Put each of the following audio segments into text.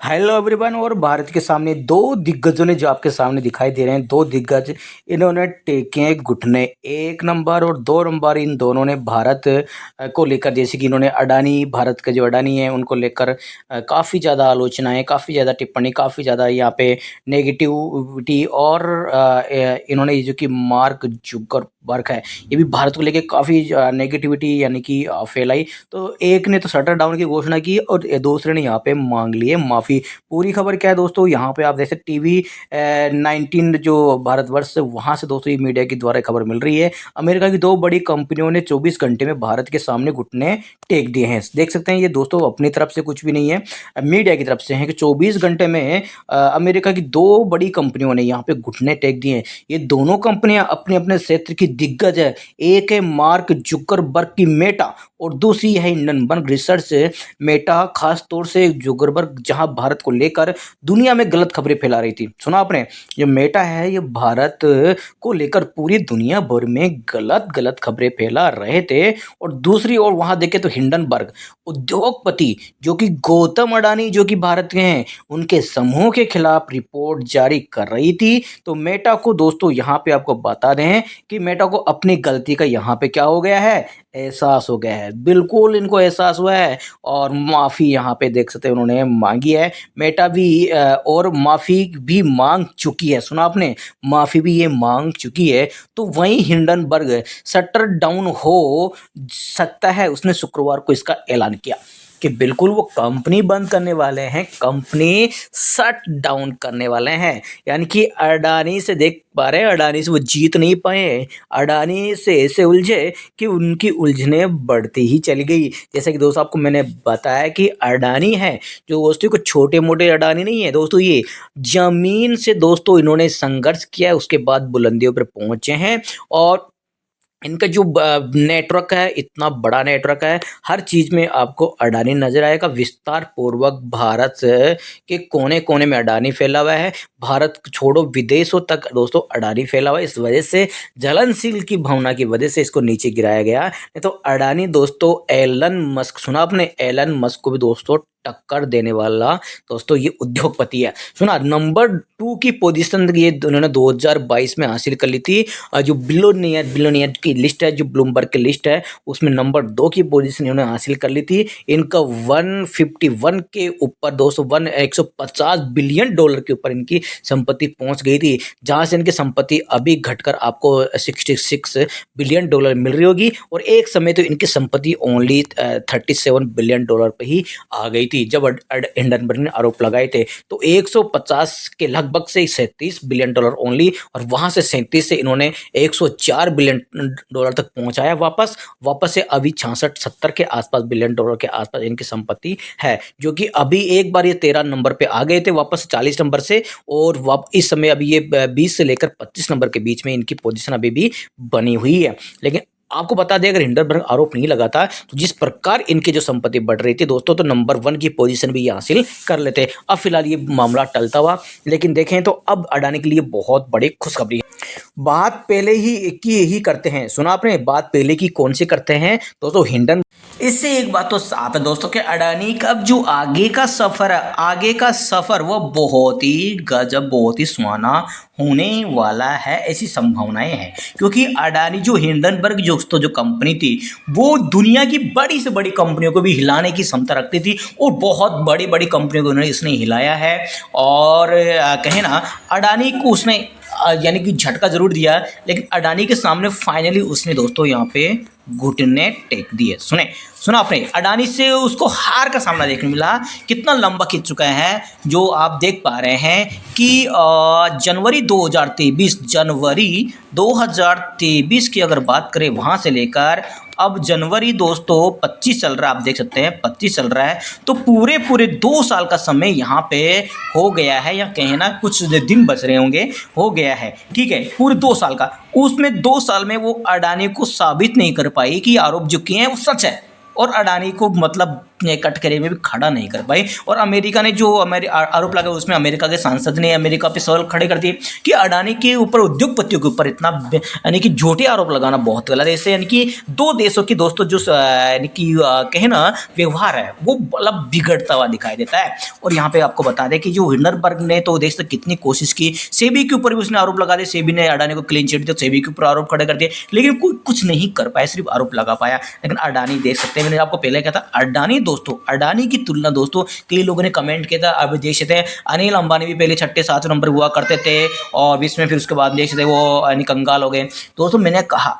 Hello everyone. और भारत के सामने दो दिग्गजों ने जो आपके सामने दिखाई दे रहे हैं, दो दिग्गज इन्होंने टेके घुटने। एक नंबर और दो नंबर इन दोनों ने भारत को लेकर, जैसे कि इन्होंने अडानी, भारत के जो अडानी हैं उनको लेकर काफ़ी ज़्यादा आलोचनाएं, काफ़ी ज़्यादा टिप्पणी, काफ़ी ज़्यादा यहाँ पे नेगेटिविटी। और इन्होंने ये जो कि मार्क जुकरबर्ग है, ये भी भारत को लेकर काफ़ी नेगेटिविटी यानी कि फैलाई। तो एक ने तो शटर डाउन की घोषणा की और दूसरे ने यहाँ पे मांग ली है माफ़ी। पूरी खबर क्या है दोस्तों, यहाँ पे आप देख सकते टीवी 19 जो भारतवर्ष से, वहाँ से दोस्तों ये मीडिया के द्वारा खबर मिल रही है। अमेरिका की दो बड़ी कंपनियों ने 24 घंटे में भारत के सामने घुटने टेक दिए हैं। देख सकते हैं ये दोस्तों अपनी तरफ से कुछ भी नहीं है, मीडिया की तरफ से है कि 24 घंटे में अमेरिका की दो बड़ी कंपनियों ने यहाँ पे घुटने टेक दिए हैं। ये दोनों कंपनियां अपने अपने क्षेत्र की दिग्गज है। एक है मार्क जुकरबर्ग की मेटा और दूसरी है हिंडनबर्ग रिसर्च। मेटा खास तौर से जुकरबर्ग जहां भारत को लेकर दुनिया में गलत खबरें फैला रही थी। सुना आपने, ये मेटा है, ये भारत को लेकर पूरी दुनिया भर में गलत गलत खबरें फैला रहे थे। और दूसरी ओर वहां देखे तो हिंडनबर्ग उद्योगपति जो कि गौतम अडानी जो कि भारत के हैं, उनके समूह के खिलाफ रिपोर्ट जारी कर रही थी। तो मेटा को दोस्तों यहाँ पे आपको बता दें कि मेटा को अपनी गलती का यहाँ पे क्या हो गया है, एहसास हो गया है। बिल्कुल इनको एहसास हुआ है और माफ़ी यहाँ पे देख सकते हैं उन्होंने मांगी है। मेटा भी और माफ़ी भी मांग चुकी है। सुना आपने, माफ़ी भी ये मांग चुकी है। तो वहीं हिंडनबर्ग शटर डाउन हो सकता है, उसने शुक्रवार को इसका ऐलान किया कि बिल्कुल वो कंपनी बंद करने वाले हैं, कंपनी शट डाउन करने वाले हैं। यानी कि अडानी से देख पा रहे हैं, अडानी से वो जीत नहीं पाए, अडानी से ऐसे उलझे कि उनकी उलझने बढ़ती ही चली गई। जैसे कि दोस्तों आपको मैंने बताया कि अडानी है जो दोस्तों को छोटे मोटे अडानी नहीं है दोस्तों, ये जमीन से दोस्तों इन्होंने संघर्ष किया है, उसके बाद बुलंदियों पर पहुंचे हैं। और इनका जो नेटवर्क है, इतना बड़ा नेटवर्क है, हर चीज़ में आपको अडानी नज़र आएगा। विस्तार पूर्वक भारत के कोने कोने में अडानी फैला हुआ है। भारत छोड़ो, विदेशों तक दोस्तों अडानी फैला हुआ है। इस वजह से जलनशील की भावना की वजह से इसको नीचे गिराया गया। नहीं तो अडानी दोस्तों, एलन मस्क, सुना आपने, एलन मस्क को भी दोस्तों टक्कर देने वाला दोस्तों ये उद्योगपति है। सुना, नंबर 2 की पोजीशन ये उन्होंने 2022 में हासिल कर ली थी। जो बिलोनियर की लिस्ट है, जो ब्लूमबर्ग की लिस्ट है, उसमें नंबर 2 की पोजीशन इन्होंने हासिल कर ली थी। इनका 151 के ऊपर दोस्तों 150 बिलियन डॉलर के ऊपर इनकी संपत्ति पहुंच गई थी, जहां से इनकी संपत्ति अभी घटकर आपको 66 बिलियन डॉलर मिल रही होगी। और एक समय तो इनकी संपत्ति ओनली 37 बिलियन डॉलर पर ही आ गई थी जब हिंडनबर्ग ने आरोप लगाए थे। तो 150 के लगभग से 37 बिलियन डॉलर ओनली, और वहां से 37 से इन्होंने 104 बिलियन डॉलर तक पहुंचाया। वापस से अभी 66-70 के आसपास बिलियन डॉलर के आसपास इनकी संपत्ति है, जो कि अभी एक बार ये 13 नंबर पे आ गए थे, वापस 40 नंबर से। और इस समय अभी ये 20 से लेकर 25 नंबर के बीच में इनकी पोजीशन अभी भी बनी हुई है। लेकिन आपको बता दें, अगर हिंडनबर्ग आरोप नहीं लगाता तो जिस प्रकार इनकी जो संपत्ति बढ़ रही थी दोस्तों, तो नंबर 1 की पोजीशन भी ये हासिल कर लेते। अब फिलहाल ये मामला टलता हुआ, लेकिन देखें तो अब अडानी के लिए बहुत बड़ी खुशखबरी है। बात पहले ही करते हैं। सुना आपने, बात पहले की कौन सी करते हैं दोस्तों, हिंडन। इससे एक बात तो साफ है दोस्तों कि अडानी का जो आगे का सफर है, आगे का सफर वो बहुत ही गजब, बहुत ही सुहाना होने वाला है, ऐसी संभावनाएं हैं। क्योंकि अडानी जो हिंडनबर्ग जो कंपनी थी, वो दुनिया की बड़ी से बड़ी कंपनियों को भी हिलाने की क्षमता रखती थी, और बहुत बड़ी बड़ी कंपनियों को इसने हिलाया है। और कहे ना, अडानी को उसने यानी कि झटका जरूर दिया, लेकिन अडानी के सामने फाइनली उसने दोस्तों यहाँ पे घुटने टेक दिए। सुना आपने, अडानी से उसको हार का सामना देखने मिला। कितना लंबा खींच चुका है, जो आप देख पा रहे हैं कि जनवरी 2023 की अगर बात करें, वहाँ से लेकर अब जनवरी दोस्तों 25 चल रहा है, आप देख सकते हैं 25 चल रहा है। तो पूरे 2 साल का समय यहाँ पे हो गया है, या कहें ना कुछ दिन बच रहे होंगे, हो गया है, ठीक है, पूरे 2 साल का। उसमें 2 साल में वो अडानी को साबित नहीं कर पाई कि आरोप जो किए हैं वो सच है, और अडानी को मतलब कटघरे में भी खड़ा नहीं कर पाई। और अमेरिका ने जो आरोप लगाया उसमें अमेरिका के सांसद ने अमेरिका पे सवाल खड़े कर दिए कि अडानी के ऊपर, उद्योगपतियों के ऊपर इतना यानी कि झूठे आरोप लगाना बहुत गलत है। इससे यानी कि दो देशों की दोस्तों जो यानी कि कहे ना व्यवहार है वो मतलब बिगड़ता हुआ दिखाई देता है। और यहाँ पे आपको बता दें कि जो हिंडनबर्ग ने तो देश तक कितनी कोशिश की, सेबी के ऊपर भी उसने आरोप लगा दिया, सेबी ने अडानी को क्लीन चिट दिया, सेबी के ऊपर आरोप खड़े कर दिए, लेकिन कोई कुछ नहीं कर पाया, सिर्फ आरोप लगा पाया। लेकिन अडानी देख सकते हैं, मैंने आपको पहले कहा था अडानी दोस्तों, अडानी की तुलना दोस्तों कई लोगों ने कमेंट किया था, अब देख सकते हैं अनिल अंबानी भी पहले 6-7 नंबर हुआ करते थे और 20 में, फिर उसके बाद देख सकते वो यानी कंगाल हो गए। दोस्तों मैंने कहा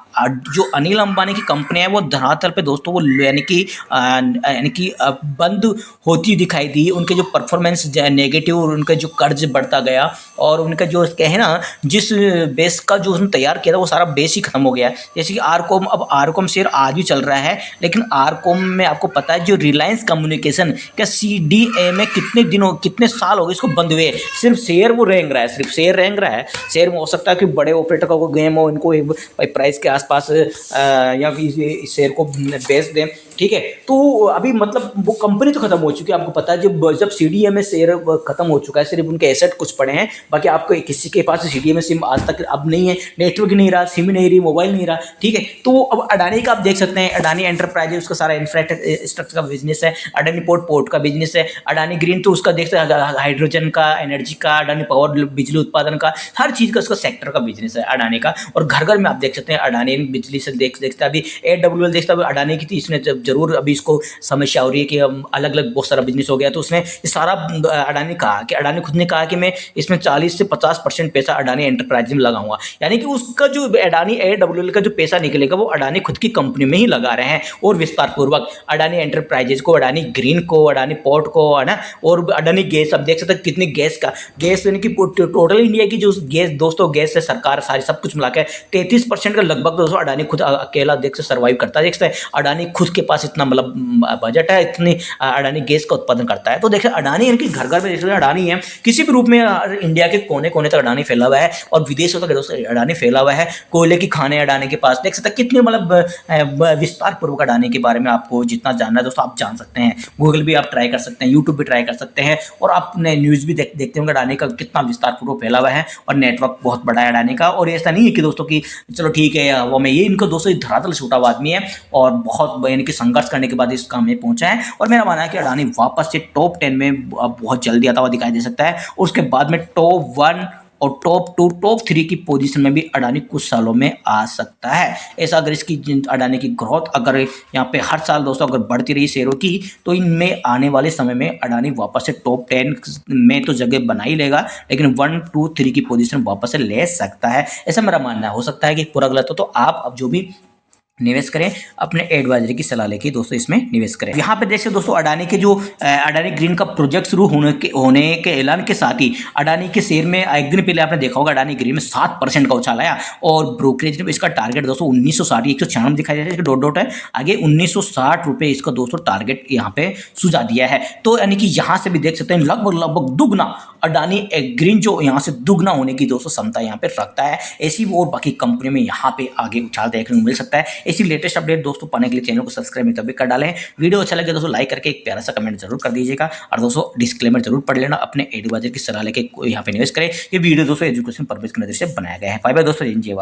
जो अनिल अंबानी की कंपनी है वो धरातल पे दोस्तों वो यानी कि बंद होती दिखाई दी। उनके जो परफॉर्मेंस नेगेटिव और उनका जो कर्ज बढ़ता गया और उनका जो कहे ना जिस बेस का जो उसने तैयार किया था वो सारा बेस ही खत्म हो गया है। जैसे कि आरकॉम, अब आरकॉम शेयर आज भी चल रहा है, लेकिन आरकॉम में आपको पता है जो रिलायंस कम्युनिकेशन क्या CDA में कितने साल हो गए इसको बंद हुए, सिर्फ शेयर वो रेंग रहा है, सिर्फ शेयर रेंग रहा है। शेयर में हो सकता है कि बड़े ऑपरेटर का कोई गेम हो, इनको एक प्राइस के आसपास या फिर इस शेयर को बेच दें, ठीक है। तो अभी मतलब वो कंपनी तो खत्म हो चुकी है, आपको पता है जब CDA में शेयर खत्म हो चुका है, सिर्फ उनके एसेट कुछ पड़े हैं, बाकी आपको किसी के पास CDA में सिम आज तक अब नहीं है, नेटवर्क नहीं रहा, सिम नहीं रही, मोबाइल नहीं रहा, ठीक है। तो अब अडानी का आप देख सकते हैं, अडानी एंटरप्राइजेज उसका सारा इंफ्रास्ट्रक्चर का बिजनेस है, अडानी पोर्ट का बिजनेस है, अडानी ग्रीन तो उसका देखते हैं हाइड्रोजन का, एनर्जी का, अडानी पावर बिजली उत्पादन का, हर चीज़ का उसका सेक्टर का बिजनेस है अडानी का। और घर घर में आप देख सकते हैं अडानी बिजली से देखते हैं, अभी AWL देखता है अडानी की थी, इसने जरूर अभी इसको समस्या हो रही है कि अलग अलग बहुत सारा बिजनेस हो गया, तो उसने ये सारा अडानी कहा कि अडानी खुद ने कहा कि मैं इसमें 40 से 50% पैसा अडानी एंटरप्राइज में लगाऊंगा, यानी कि उसका जो अडानी AWL का जो पैसा निकलेगा वो अडानी खुद की कंपनी में ही लगा रहे हैं। और विस्तार पूर्वक अडानी एंटरप्राइजेज को, अडानी ग्रीन को, अडानी पोर्ट को, है ना, और अडानी गैस, अब देख सकते हैं कितनी गैस यानी कि टोटल इंडिया की जो गैस दोस्तों, गैस से सरकार सारी सब कुछ मिला के 33% का लगभग दोस्तों अडानी खुद अकेला देख से सर्वाइव करता है। देखते हैं अडानी खुद के पास इतना मतलब बजट है, इतनी अडानी गैस का उत्पादन करता है। तो देखिए अडानी यानी कि घर घर में देख सकते अडानी है, किसी भी रूप में इंडिया के कोने कोने तक अडानी फैला हुआ है और विदेशों तक दोस्तों अडानी फैला हुआ है। कोयले की खाने अडानी के पास, देख सकते हैं कितने मतलब विस्तार पूर्वक अडानी के बारे में आपको जितना जानना है दोस्तों आप जान सकते हैं। गूगल भी आप ट्राई कर सकते हैं, यूट्यूब भी ट्राई कर सकते हैं, और आपने न्यूज़ भी देखते होंगे अडानी का कितना विस्तार पूर्वक फैला हुआ है और नेटवर्क बहुत बड़ा है अडानी का। और ऐसा नहीं है कि दोस्तों की चलो ठीक है वो मैं ये इनको दोस्तों धरातल छूटा हुआ आदमी है और बहुत यानी कि संघर्ष करने के बाद इस काम में पहुंचा है। और मेरा मानना है कि अडानी वापस से टॉप 10 में बहुत जल्दी आता हुआ दिखाई दे सकता है, और उसके बाद में टॉप 1 और टॉप 2, टॉप 3 की पोजीशन में भी अडानी कुछ सालों में आ सकता है। ऐसा अगर इसकी अडानी की ग्रोथ अगर यहाँ पे हर साल दोस्तों अगर बढ़ती रही शेयरों की, तो इनमें आने वाले समय में अडानी वापस से टॉप 10 में तो जगह बना ही लेगा, लेकिन 1, 2, 3 की पोजीशन वापस से ले सकता है, ऐसा मेरा मानना है। हो सकता है कि पूरा गलत हो, तो आप अब जो भी निवेश करें अपने एडवाइजरी की सलाह लेके दोस्तों इसमें निवेश करें। यहाँ पे देखिए दोस्तों अडानी के जो अडानी ग्रीन का प्रोजेक्ट शुरू होने के ऐलान के साथ ही अडानी के शेयर में एक दिन पहले आपने देखा होगा अडानी ग्रीन में 7% का उछाल आया, और ब्रोकरेज ने इसका टारगेट दोस्तों 1960 196 दिखाई दे रहा है, इसका डॉट है आगे 1960 रुपये इसका दोस्तों टारगेट यहाँ पे सुझा दिया है। तो यानी कि यहाँ से भी देख सकते हैं लगभग दुगना अडानी ग्रीन जो यहाँ से दुगना होने की दोस्तों क्षमता यहाँ पे रखता है। ऐसी और बाकी कंपनियों में यहाँ पे आगे उछाल देखने को मिल सकता है। ऐसी लेटेस्ट अपडेट दोस्तों पाने के लिए चैनल को सब्सक्राइब तभी कर डालें। वीडियो अच्छा लगे दोस्तों लाइक करके एक प्यारा सा कमेंट जरूर कर दीजिएगा, और दोस्तों डिस्क्लेमर जरूर पढ़ लेना, अपने एडवाइजर की सलाह लेके यहाँ पे निवेश करें। ये वीडियो दोस्तों एजुकेशन पर्पज की नजर से बनाया गया है। बाय बाय दोस्तों, जय हिंद।